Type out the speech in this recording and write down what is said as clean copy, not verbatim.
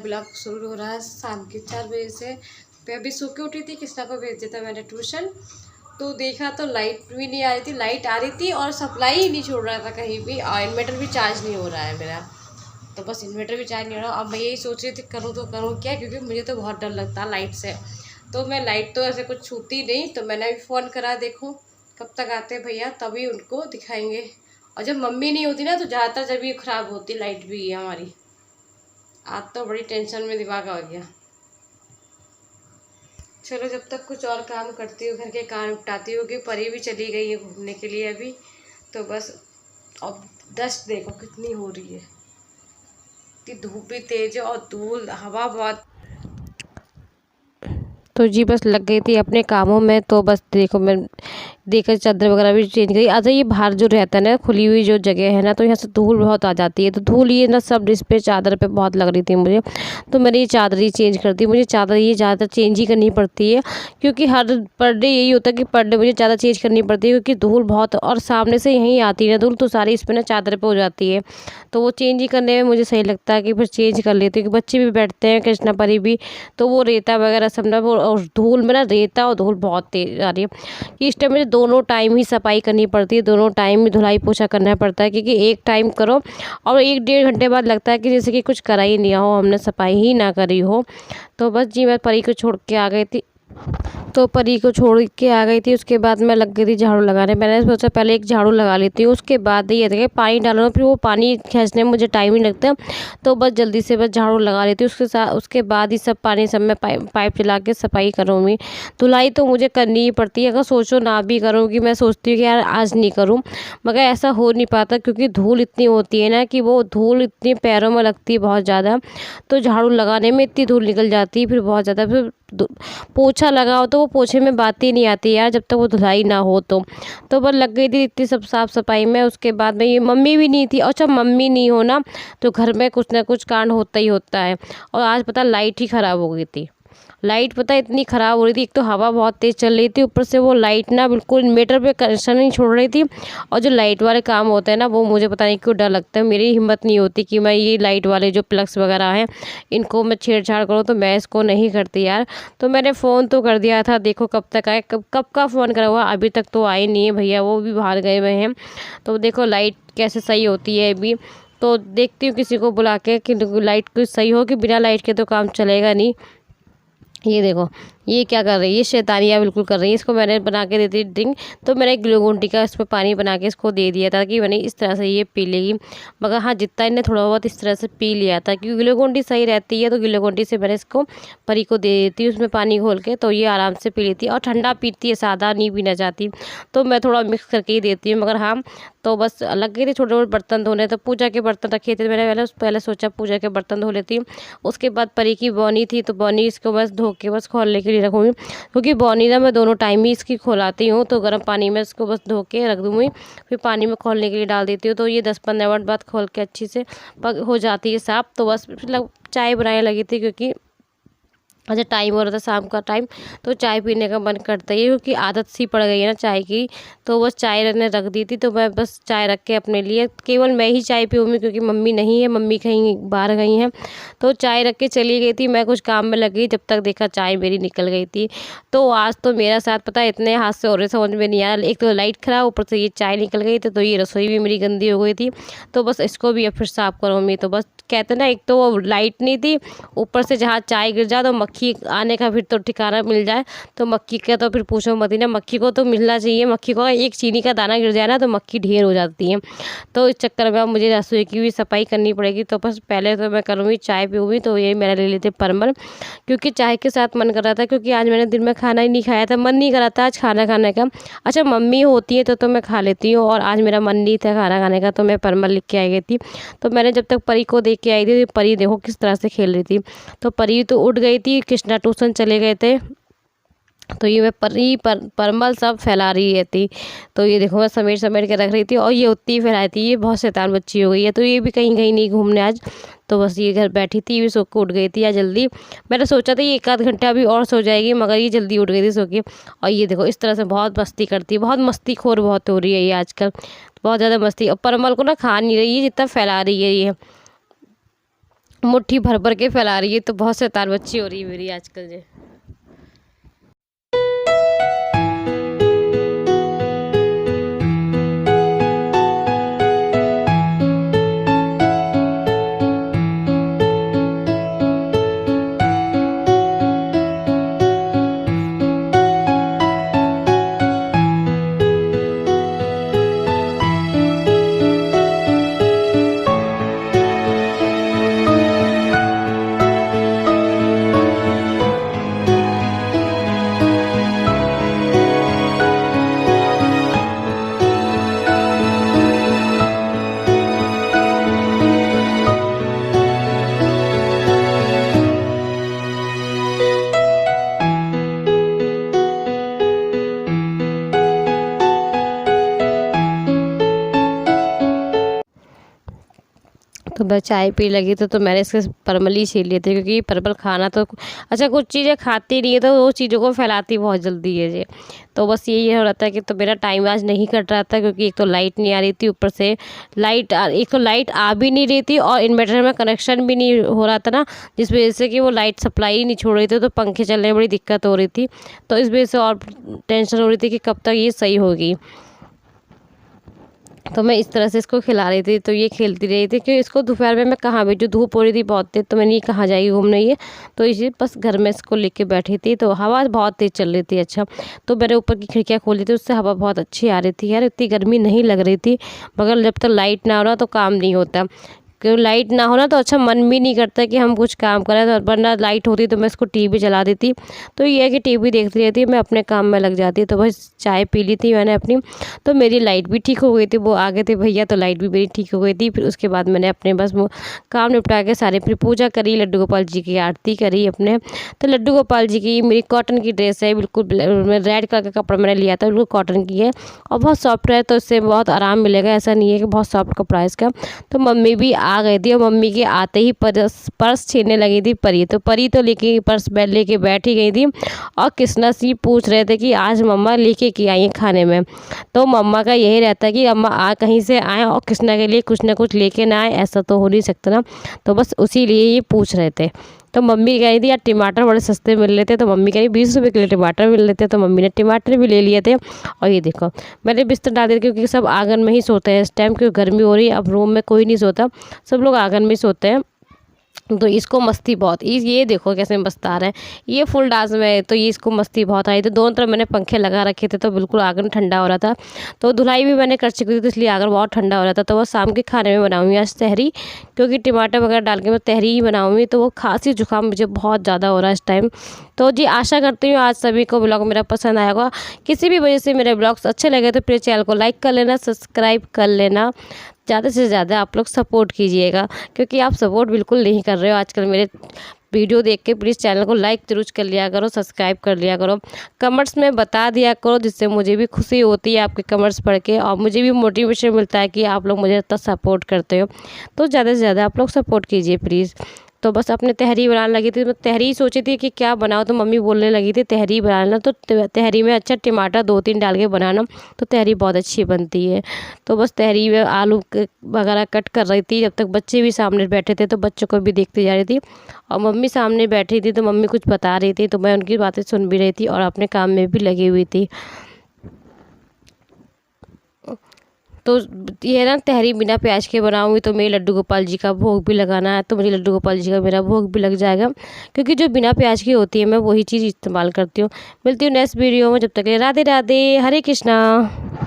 Blog शुरू हो रहा है शाम के 4 बजे से। तो अभी सो के उठी थी, कृष्णा को भेज दिया था मैंने ट्यूशन। तो देखा तो लाइट भी नहीं आ रही थी, लाइट आ रही थी और सप्लाई ही नहीं छोड़ रहा था कहीं भी, और इन्वर्टर भी चार्ज नहीं हो रहा है मेरा। तो बस इन्वर्टर भी चार्ज नहीं हो रहा। अब मैं यही सोच रही थी करूँ तो करूँ क्या, क्योंकि मुझे तो बहुत डर लगता है लाइट से। तो मैं लाइट तो ऐसे कुछ छूती नहीं, तो मैंने अभी फ़ोन करा, देखो कब तक आते हैं भैया, तभी उनको दिखाएंगे। और जब मम्मी नहीं होती ना तो ज़्यादातर जब ये ख़राब होती लाइट भी है हमारी। आज तो बड़ी टेंशन में दिमाग आ गया। चलो जब तक कुछ और काम करती हूँ, घर के काम निपटाती हूँ, कि परी भी चली गई है घूमने के लिए अभी। तो बस अब डस्ट देखो कितनी हो रही है, इतनी धूप भी तेज है और धूल हवा बहुत। तो जी बस लग गई थी अपने कामों में। तो बस देखो मैं देखकर चादर वगैरह भी चेंज करी। अच्छा ये बाहर जो रहता है ना, खुली हुई जो जगह है ना, तो यहाँ से धूल बहुत आ जाती है। तो धूल ये ना सब इस पे चादर पे बहुत लग रही थी मुझे। तो मैंने ये चादर ही चेंज कर दी। मुझे चादर ये ज़्यादातर चेंज ही करनी पड़ती है, क्योंकि हर पर डे यही होता है कि पर डे मुझे ज़्यादा चेंज करनी पड़ती है, क्योंकि धूल बहुत और सामने से यहीं आती है धूल, तो सारी इस पर ना चादर पर हो जाती है। तो वो चेंज ही करने में मुझे सही लगता है कि फिर चेंज कर लेती हूँ, कि बच्चे भी बैठते हैं, कृष्णा परी भी, तो वो रेता वगैरह सब ना वो, और धूल में ना रेता और धूल बहुत तेज आ रही है कि इस टाइम मुझे दोनों टाइम ही सफाई करनी पड़ती है, दोनों टाइम ही धुलाई पोछा करना पड़ता है, क्योंकि एक टाइम करो और 1-1.5 घंटे बाद लगता है कि जैसे कि कुछ करा ही नहीं हो, हमने सफाई ही ना करी हो। तो बस जी मैं परी को छोड़ के आ गई थी। तो परी को छोड़ के आ गई थी, उसके बाद मैं लग गई थी झाड़ू लगाने। मैंने सोचा पहले एक झाड़ू लगा लेती हूँ, उसके बाद ये देखिए पानी डालना, फिर वो पानी खींचने में मुझे टाइम नहीं लगता। तो बस जल्दी से बस झाड़ू लगा लेती हूँ, उसके बाद ही सब पानी सब में पाइप चला के सफाई करूँगी। धुलाई तो मुझे करनी ही पड़ती है, अगर सोचो ना भी करूँगी, मैं सोचती हूँ कि यार आज नहीं करूँ, मगर ऐसा हो नहीं पाता, क्योंकि धूल इतनी होती है ना कि वो धूल इतनी पैरों में लगती है बहुत ज़्यादा। तो झाड़ू लगाने में इतनी धूल निकल जाती है फिर बहुत ज़्यादा। फिर पोछा लगाओ तो वो पोछे में बात ही नहीं आती यार, जब तक वो धुलाई ना हो तो बस लग गई थी इतनी सब साफ़ सफाई में। उसके बाद में ये मम्मी भी नहीं थी, और जब मम्मी नहीं हो ना तो घर में कुछ ना कुछ कांड होता ही होता है। और आज पता लाइट ही ख़राब हो गई थी। लाइट पता इतनी ख़राब हो रही थी, एक तो हवा बहुत तेज़ चल रही थी, ऊपर से वो लाइट ना बिल्कुल मीटर पे कनेक्शन नहीं छोड़ रही थी। और जो लाइट वाले काम होते हैं ना, वो मुझे पता नहीं क्यों डर लगता है, मेरी हिम्मत नहीं होती कि मैं ये लाइट वाले जो प्लग्स वगैरह हैं इनको मैं छेड़छाड़ करूँ, तो मैं इसको नहीं करती यार। तो मैंने फ़ोन तो कर दिया था, देखो कब तक आए, कब कब का फ़ोन करा हुआ, अभी तक तो आए नहीं है भैया, वो भी बाहर गए हुए हैं। तो देखो लाइट कैसे सही होती है अभी। तो देखती हूँ किसी को बुला के कि लाइट कुछ सही हो, कि बिना लाइट के तो काम चलेगा नहीं। ये देखो ये क्या कर रही है, ये शैतानियाँ बिल्कुल कर रही है। इसको मैंने बना के दे दी ड्रिंक, तो मैंने एक ग्लूकोन डी का इसमें पानी बना के इसको दे दिया था कि मैंने इस तरह से ये पी लेगी। मगर हाँ जितना इन्हें थोड़ा बहुत इस तरह से पी लिया था, क्योंकि ग्लूकोन डी सही रहती है, तो ग्लूकोन डी से मैंने इसको परी को दे देती हूँ उसमें पानी घोल के, तो ये आराम से पी लेती है। और ठंडा पीती है, सादा नहीं पीना चाहती, तो मैं थोड़ा मिक्स करके ही देती हूँ। मगर हाँ तो बस लग गई थी छोटे छोटे बर्तन धोने। तो पूजा के बर्तन रखे थे मैंने, पहले सोचा पूजा के बर्तन धो लेती हूँ। उसके बाद परी की बौनी थी, तो बौनी इसको बस धो के बस खोलने के लिए रखूँगी, क्योंकि बौनी ना मैं दोनों टाइम ही इसकी खोलाती हूँ। तो गर्म पानी में इसको बस धो के रख दूँगी, फिर पानी में खोलने के लिए डाल देती हूँ। तो ये 10-15 मिनट बाद खोल के अच्छी से हो जाती है साफ़। तो बस फिर चाय बनाने लगी थी, क्योंकि अच्छा टाइम हो रहा था शाम का टाइम, तो चाय पीने का मन करता ही है, क्योंकि आदत सी पड़ गई है ना चाय की। तो बस चाय रखने रख दी थी, तो मैं बस चाय रख के अपने लिए केवल मैं ही चाय पीऊँगी, क्योंकि मम्मी नहीं है, मम्मी कहीं बाहर गई हैं। तो चाय रख के चली गई थी, मैं कुछ काम में लगी, जब तक देखा चाय मेरी निकल गई थी। तो आज तो मेरा साथ पता है इतने हाथ से हो रहे, समझ में नहीं आया, एक तो लाइट ख़राब, ऊपर से ये चाय निकल गई थी, तो ये रसोई भी मेरी गंदी हो गई थी। तो बस इसको भी अब फिर साफ़ करूँगी। तो बस कहते ना, एक तो वो लाइट नहीं थी, ऊपर से जहाँ चाय गिर जाए तो मक्खी आने का फिर तो ठिकाना मिल जाए। तो मक्खी का तो फिर पूछो मत ही ना, मक्खी को तो मिलना चाहिए, मक्खी को एक चीनी का दाना गिर जाए ना तो मक्खी ढेर हो जाती है। तो इस चक्कर में अब मुझे रसोई की भी सफाई करनी पड़ेगी। तो बस पहले तो मैं करूँगी चाय पीऊँगी, तो ये मैंने ले लेते परमल, क्योंकि चाय के साथ मन कर रहा था, क्योंकि आज मैंने दिन में खाना ही नहीं खाया था, मन नहीं कर रहा था आज खाना खाने का। अच्छा मम्मी होती है तो मैं खा लेती हूँ, और आज मेरा मन नहीं था खाना खाने का, तो मैं परमल लिख के आई गई थी। तो मैंने जब तक परी को देख के आई थी, परी देखो किस तरह से खेल रही थी। तो परी तो उठ गई थी, कृष्णा ट्यूशन चले गए थे। तो ये मैं परमल सब फैला रही थी। तो ये देखो मैं समेट समेट के रख रही थी, और ये उतनी फैलाई थी, ये बहुत शैतान बच्ची हो गई है। तो ये भी कहीं कहीं नहीं घूमने आज, तो बस ये घर बैठी थी, ये भी सो के उठ गई थी आज जल्दी। मैंने सोचा था ये 1-आध घंटा अभी और सो जाएगी, मगर ये जल्दी उठ गई थी सो के। और ये देखो इस तरह से बहुत मस्ती करती है, बहुत मस्तीखोर बहुत हो रही है ये आजकल, बहुत ज़्यादा मस्ती। और परमल को ना खा नहीं रही है, जितना फैला रही है ये। मुट्ठी भर भर के फैला रही है। तो बहुत शैतान बच्ची हो रही है मेरी आजकल जे। तो मैं चाय पी लगी तो मैंने इसके परमल ही छील लिए थे, क्योंकि परमल खाना तो अच्छा, कुछ चीज़ें खाती नहीं है तो वो चीज़ों को फैलाती बहुत जल्दी है जी। तो बस यही हो रहा था कि तो मेरा टाइम आज नहीं कट रहा था, क्योंकि एक तो लाइट नहीं आ रही थी, ऊपर से एक तो लाइट आ भी नहीं रही थी और इन्वर्टर में कनेक्शन भी नहीं हो रहा था ना, जिस वजह से कि वो लाइट सप्लाई ही नहीं छोड़ रही थी। तो पंखे चलने में बड़ी दिक्कत हो रही थी, तो इस वजह से और टेंशन हो रही थी कि कब तक ये सही होगी। तो मैं इस तरह से इसको खिला रही थी, तो ये खेलती रही थी कि इसको दोपहर में मैं कहाँ भेजूँ, धूप हो रही थी बहुत तेज, तो मैंने ये कहाँ जाएगी घूमने ये। तो इसी बस घर में इसको लेके बैठी थी, तो हवा बहुत तेज़ चल रही थी। अच्छा, तो मैंने ऊपर की खिड़कियाँ खोली थी, उससे हवा बहुत अच्छी आ रही थी यार, इतनी गर्मी नहीं लग रही थी। मगर जब तक लाइट ना हो रहा तो काम नहीं होता, क्योंकि लाइट ना हो ना तो अच्छा मन भी नहीं करता कि हम कुछ काम करें। तो वरना लाइट होती तो मैं इसको टीवी चला देती, तो ये है कि टीवी देखती रहती, मैं अपने काम में लग जाती। तो बस चाय पी ली थी मैंने अपनी, तो मेरी लाइट भी ठीक हो गई थी। वो आ गए थे भैया, तो लाइट भी मेरी ठीक हो गई थी। फिर उसके बाद मैंने अपने बस वो काम निपटा के सारे, फिर पूजा करी, लड्डू गोपाल जी की आरती करी अपने। तो लड्डू गोपाल जी की मेरी कॉटन की ड्रेस है, बिल्कुल रेड कलर का कपड़ा मैंने लिया था, बिल्कुल कॉटन की है और बहुत सॉफ्ट है, तो इससे बहुत आराम मिलेगा, ऐसा नहीं है कि बहुत सॉफ्ट कपड़ा है इसका। तो मम्मी भी आ गई थी और मम्मी के आते ही पर्स छीनने लगी थी परी। तो परी तो लेके पर्स लेके बैठ ही गई थी और कृष्णा सी पूछ रहे थे कि आज मम्मा लेके क्या आई हैं खाने में। तो मम्मा का यही रहता है कि अम्मा कहीं से आए और कृष्णा के लिए कुछ ना कुछ लेके ना आए, ऐसा तो हो नहीं सकता ना। तो बस उसी लिए ये पूछ रहे थे। तो मम्मी कह रही थी यार टमाटर बड़े सस्ते मिल रहे थे, तो मम्मी कह रही 20 रुपये किलो टमाटर मिल रहे थे, तो मम्मी ने टमाटर भी ले लिए थे। और ये देखो मैंने बिस्तर डाल दिया, क्योंकि सब आंगन में ही सोते हैं इस टाइम, क्योंकि गर्मी हो रही है, अब रूम में कोई नहीं सोता, सब लोग आंगन में सोते हैं। तो इसको मस्ती बहुत, ये देखो कैसे मस्त आ रहा है, ये फुल डांस में है। तो ये इसको मस्ती बहुत आई। तो दोनों तरफ मैंने पंखे लगा रखे थे, तो बिल्कुल आंगन ठंडा हो रहा था। तो धुलाई भी मैंने कर चुकी थी, तो इसलिए आंगन बहुत ठंडा हो रहा था। तो वो शाम के खाने में बनाऊंगी आज तहरी, क्योंकि टमाटर वगैरह डाल के मैं तहरी ही बनाऊंगी। तो वो खांसी जुकाम मुझे बहुत ज़्यादा हो रहा है इस टाइम। तो जी आशा करती हूँ आज सभी को ब्लॉग मेरा पसंद आया होगा। किसी भी वजह से मेरे ब्लॉग्स अच्छे लगे तो प्लीज़ चैनल को लाइक कर लेना, सब्सक्राइब कर लेना, ज़्यादा से ज़्यादा आप लोग सपोर्ट कीजिएगा, क्योंकि आप सपोर्ट बिल्कुल नहीं कर रहे हो आजकल मेरे वीडियो देख के। प्लीज़ चैनल को लाइक जरूर कर लिया करो, सब्सक्राइब कर लिया करो, कमेंट्स में बता दिया करो, जिससे मुझे भी खुशी होती है आपके कमेंट्स पढ़ के, और मुझे भी मोटिवेशन मिलता है कि आप लोग मुझे इतना सपोर्ट करते हो। तो ज़्यादा से ज़्यादा आप लोग सपोर्ट कीजिए प्लीज़। तो बस अपने तहरी बनाने लगी थी, मैं तहरी सोची थी कि क्या बनाओ, तो मम्मी बोलने लगी थी तहरी बनाना। तो तहरी में अच्छा टमाटर 2-3 डाल के बनाना, तो तहरी बहुत अच्छी बनती है। तो बस तहरी में आलू वगैरह कट कर रही थी, जब तक बच्चे भी सामने बैठे थे, तो बच्चों को भी देखती जा रही थी। और मम्मी सामने बैठी थी, तो मम्मी कुछ बता रही थी, तो मैं उनकी बातें सुन भी रही थी और अपने काम में भी लगी हुई थी। तो ये ना तहरी बिना प्याज के बनाऊंगी, तो मेरे लड्डू गोपाल जी का भोग भी लगाना है, तो मुझे लड्डू गोपाल जी का मेरा भोग भी लग जाएगा, क्योंकि जो बिना प्याज की होती है मैं वही चीज़ इस्तेमाल करती हूँ। मिलती हूँ नेक्स्ट वीडियो में, जब तक के लिए राधे राधे, हरे कृष्णा।